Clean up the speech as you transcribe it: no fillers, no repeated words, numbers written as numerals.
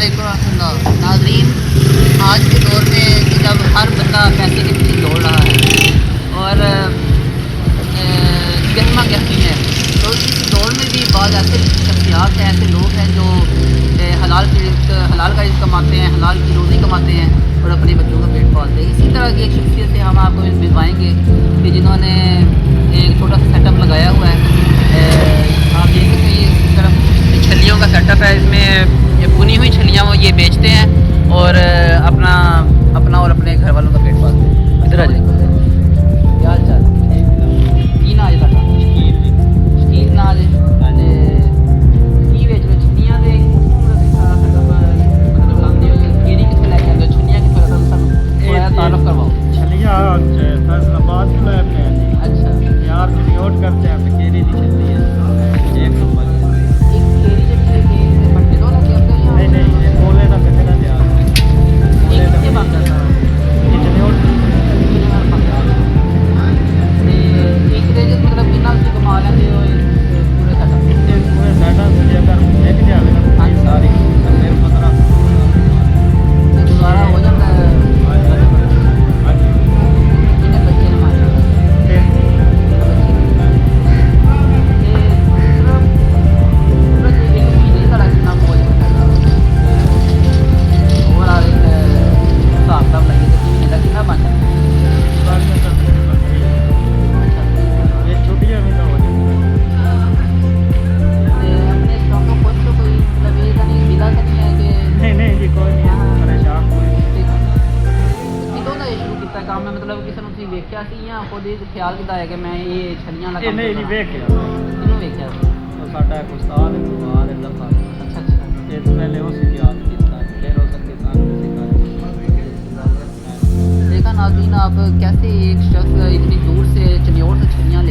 नाज़रीन, आज के दौर में जब हर बंदा पैसे के पीछे दौड़ रहा है और गहमा गहमी है, तो इस दौर में भी बाद ऐसे शख्सियात हैं, ऐसे लोग हैं जो हलाल का रिज़्क़ कमाते हैं, हलाल की रोज़ी कमाते हैं और अपने बच्चों का पेट पालते हैं। इसी तरह की एक शख्सियत से हम आपको मिलवाएंगे कि जिन्होंने एक छोटा सा सेटअप लगाया हुआ है। आप देख सकते हैं, ये इस तरफ छलियों का सेटअप है। इसमें ये बुनी हुई छलियाँ वो ये बेचते हैं और अपना और अपने घर वालों का पेट पालते हैं। इधर आ जाए, क्या हाल चाल? की ना आज तक शकील ना आज की बेच लो छन्नियाँ दे मतलब लाते हो केरी कितने लैके आते हो छन्नियाँ कितने रहता सब तारुफ करवाओ। छलिया फैसलाबाद को लैब में है। अच्छा, यार की नोट करते हैं तो केरी की छली है एक नंबर की। एक केरी जब से केरी से बट्टे दो लगे होते हैं नहीं नहीं, ये कोले का कितना तैयार है। ये कितने बन जाता है? ये नोट एक रेंज मतलब कितना उसकी कमा लेंगे हो पूरे सेटअप में? ये पूरे सेटअप में अगर एक जावे ना भाई सारी मेरे 15 तो गुजारा हो जाता है। हाँ जी कितने बच्चे ने मारे बच्चे एक महीने साढ़ा कितना हो जाता है और आ हिसाब किताब लगे तो महीने का कितना बन जाता है? ये छुट्टियां भी तो हो जाती अपने स्टॉक को कुछ तो कोई मतलब ये तो नहीं मिला तो नहीं है कि नहीं नहीं जी कोई नहीं परेशान कोई ਕਿਦੋਂ ਦਾ ਇਹ ਸ਼ੁਰੂ ਕੀਤਾ ਕੰਮ ਹੈ? ਮਤਲਬ ਕਿਸੇ ਨੂੰ ਤੁਸੀਂ ਵੇਖਿਆ ਸੀ ਜਾਂ ਖੁਦ ਹੀ ਖਿਆਲ ਕਿੱਦਾਂ ਆਇਆ ਕਿ ਮੈਂ ਇਹ ਛਲੀਆਂ ਦਾ ਇਹ ਕੰਮ ਨਹੀਂ ਜੀ ਕਰਨਾ? ਵੇਖ ਗਿਆ ਕਿਹਨੂੰ ਵੇਖਿਆ ਸੀ? तो साडा एक उस्ताद है कुमार है लफा अच्छा अच्छा, ये तो पहले उसी याद किया फिर हो सकती सामने सिखा देखा नाज़रीन, आप कैसे एक शख्स इतनी दूर से चनियोर से छलियाँ